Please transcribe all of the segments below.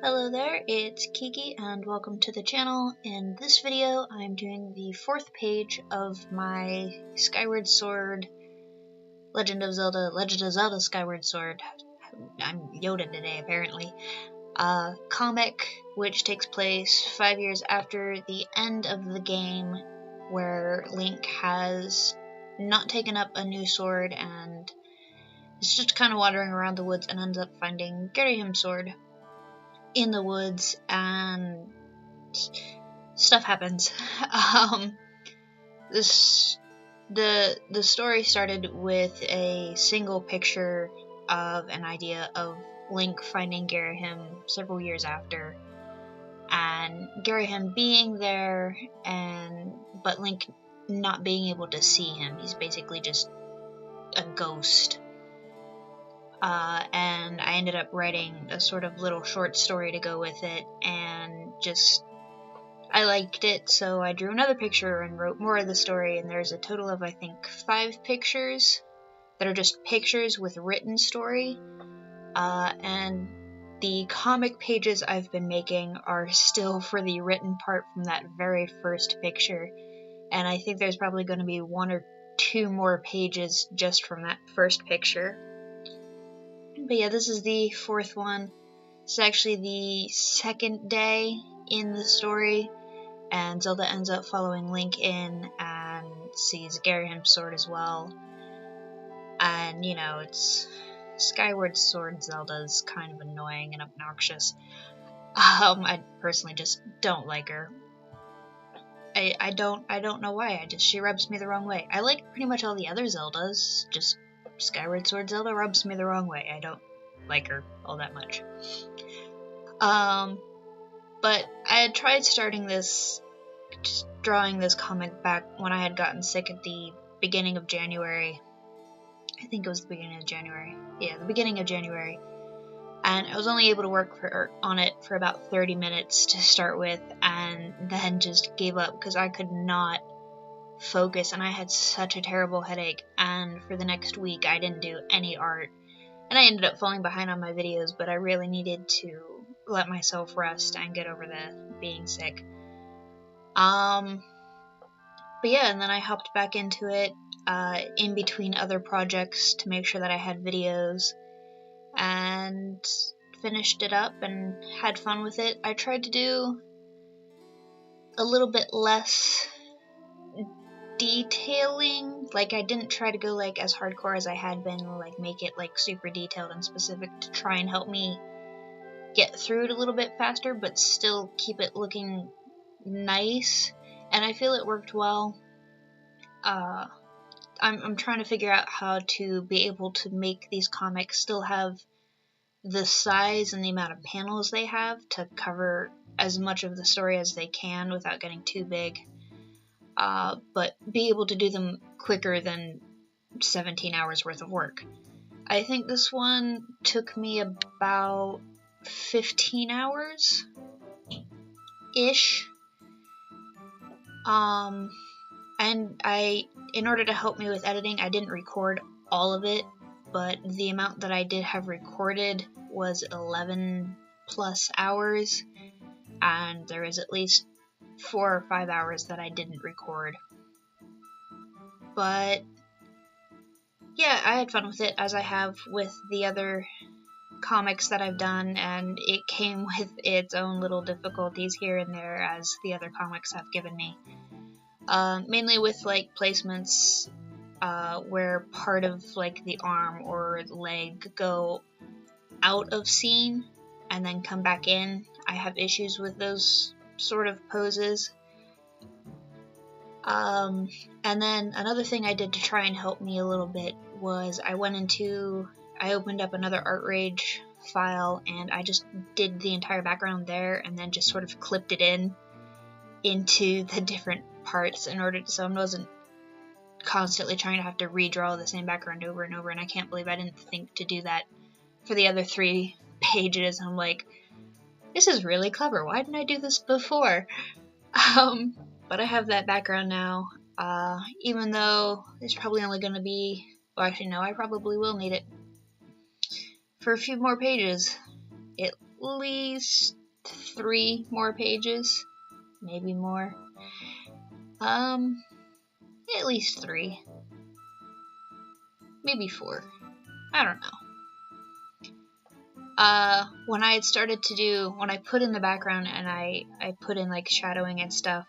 Hello there, it's Kiki and welcome to the channel. In this video I'm doing the fourth page of my Skyward Sword Legend of Zelda Skyward Sword. I'm Yoda today apparently. Comic which takes place 5 years after the end of the game, where Link has not taken up a new sword and is just kind of wandering around the woods and ends up finding Ghirahim's sword in the woods, and stuff happens. The story started with a single picture of an idea of Link finding Ghirahim several years after, and Ghirahim being there, but Link not being able to see him. He's basically just a ghost. And I ended up writing a sort of little short story to go with it, and I liked it, so I drew another picture and wrote more of the story, and there's a total of I think 5 pictures that are just pictures with written story, and the comic pages I've been making are still for the written part from that very first picture, and I think there's probably going to be 1 or 2 more pages just from that first picture. But yeah, this is the 4th one. It's actually the 2nd day in the story, and Zelda ends up following Link in and sees Ghirahim's sword as well. And you know, it's Skyward Sword Zelda's kind of annoying and obnoxious. I personally just don't like her. I don't know why. She rubs me the wrong way. I like pretty much all the other Zeldas, just Skyward Sword Zelda rubs me the wrong way. I don't like her all that much. But I had tried starting this, just drawing this comic back when I had gotten sick at the beginning of January. I think it was the beginning of January. Yeah, the beginning of January. And I was only able to work on it for about 30 minutes to start with, and then just gave up because I could not focus, and I had such a terrible headache, and for the next week I didn't do any art, and I ended up falling behind on my videos, but I really needed to let myself rest and get over the being sick. But yeah, and then I hopped back into it in between other projects to make sure that I had videos, and finished it up and had fun with it. I tried to do a little bit less detailing, like I didn't try to go like as hardcore as I had been, like make it like super detailed and specific to try and help me get through it a little bit faster, but still keep it looking nice, and I feel it worked well. I'm trying to figure out how to be able to make these comics still have the size and the amount of panels they have to cover as much of the story as they can without getting too big. But be able to do them quicker than 17 hours worth of work. I think this one took me about 15 hours ish. And in order to help me with editing, I didn't record all of it, but the amount that I did have recorded was 11 plus hours, and there is at least 4 or 5 hours that I didn't record. But yeah, I had fun with it, as I have with the other comics that I've done, and it came with its own little difficulties here and there, as the other comics have given me. Mainly with like placements where part of like the arm or leg go out of scene and then come back in. I have issues with those sort of poses. And then another thing I did to try and help me a little bit was I opened up another ArtRage file, and I just did the entire background there and then just sort of clipped it into the different parts in order so I wasn't constantly trying to have to redraw the same background over and over, and I can't believe I didn't think to do that for the other 3 pages. I'm like, this is really clever, why didn't I do this before? But I have that background now, even though it's probably only going to be, well actually no, I probably will need it for a few more pages. It least 3 more pages, maybe more. At least 3, maybe 4. I don't know. When I had started to do, when I put in the background and I put in like shadowing and stuff,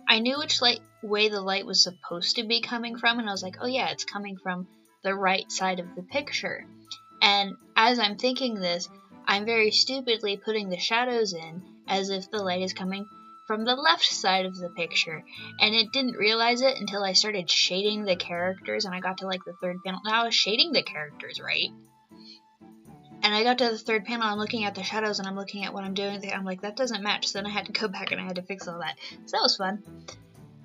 I knew which way the light was supposed to be coming from, and I was like, oh yeah, it's coming from the right side of the picture. And as I'm thinking this, I'm very stupidly putting the shadows in as if the light is coming from the left side of the picture, and it didn't realize it until I started shading the characters, and I got to like the 3rd panel. Now I was shading the characters right, and I got to the 3rd panel, I'm looking at the shadows and I'm looking at what I'm doing there. I'm like, that doesn't match. So then I had to go back and I had to fix all that. So that was fun.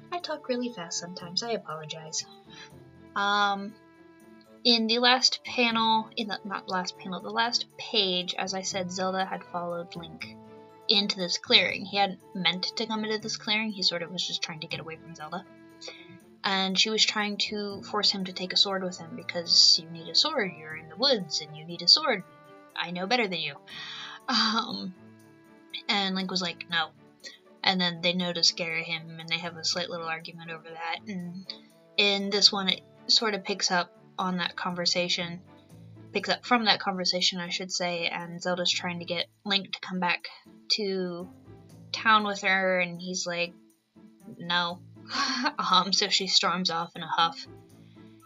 I talk really fast sometimes. I apologize. In the last panel, the last page, as I said, Zelda had followed Link into this clearing. He hadn't meant to come into this clearing. He sort of was just trying to get away from Zelda. And she was trying to force him to take a sword with him because you need a sword. You're in the woods and you need a sword. I know better than you. And Link was like, no. And then they know to scare him, and they have a slight little argument over that. And in this one, it sort of picks up from that conversation, I should say, and Zelda's trying to get Link to come back to town with her, and he's like, no. So she storms off in a huff.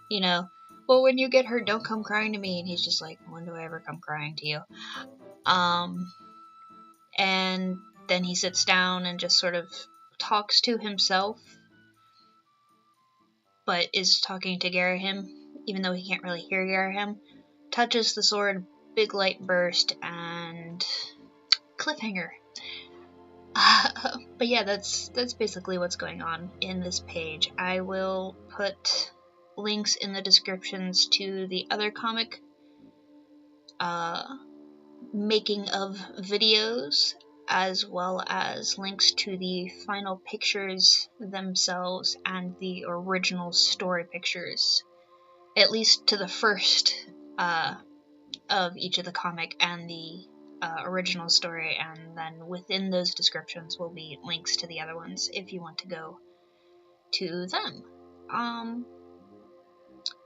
You know, well, when you get hurt, don't come crying to me. And he's just like, when do I ever come crying to you? And then he sits down and just sort of talks to himself, but is talking to Garahim, even though he can't really hear Garahim. Touches the sword, big light burst, and cliffhanger. But yeah, that's basically what's going on in this page. I will put links in the descriptions to the other comic making of videos, as well as links to the final pictures themselves and the original story pictures, at least to the first of each of the comic and the original story, and then within those descriptions will be links to the other ones if you want to go to them. I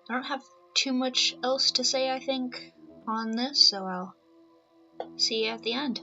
don't have too much else to say, I think, on this, so I'll see you at the end.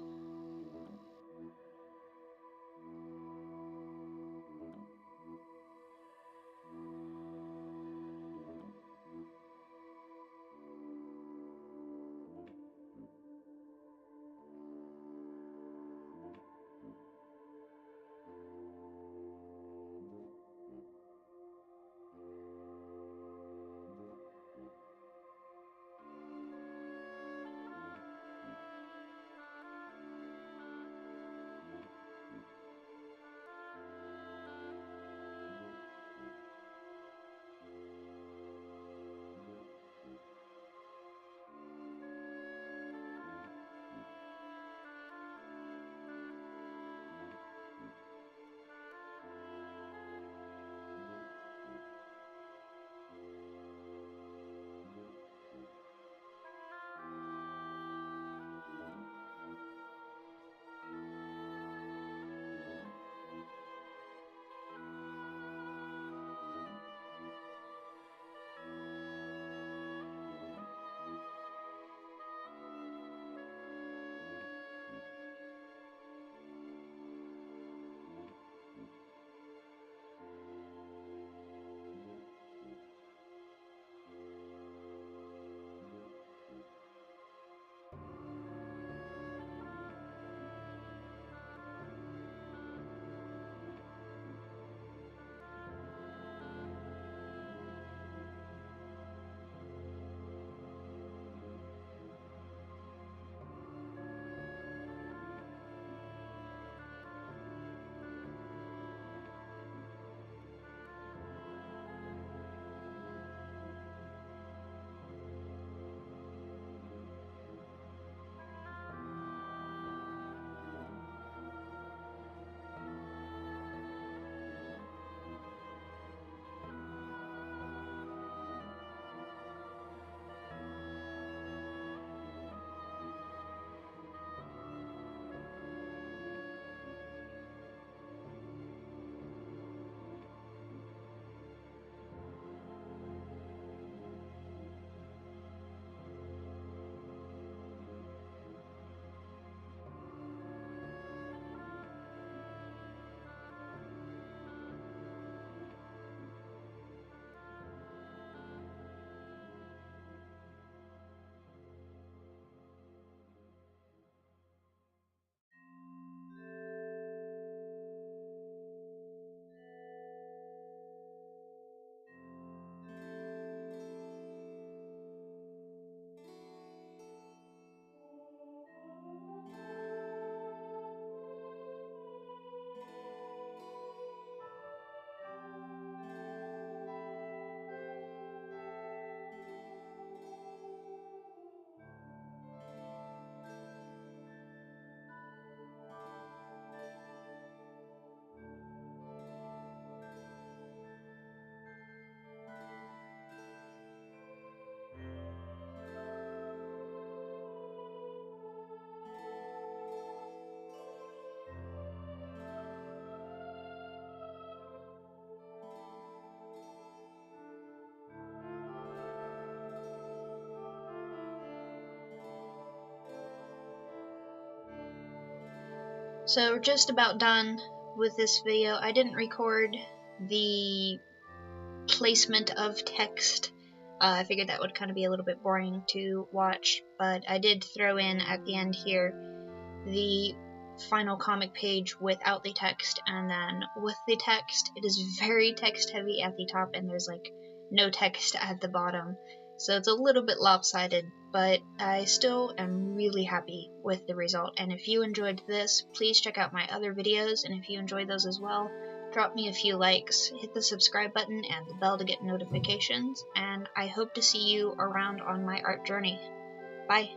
So we're just about done with this video. I didn't record the placement of text. I figured that would kind of be a little bit boring to watch, but I did throw in at the end here the final comic page without the text, and then with the text. It is very text heavy at the top, and there's like no text at the bottom, so it's a little bit lopsided, but I still am really happy with the result. And if you enjoyed this, please check out my other videos, and if you enjoyed those as well, drop me a few likes, hit the subscribe button and the bell to get notifications, and I hope to see you around on my art journey. Bye!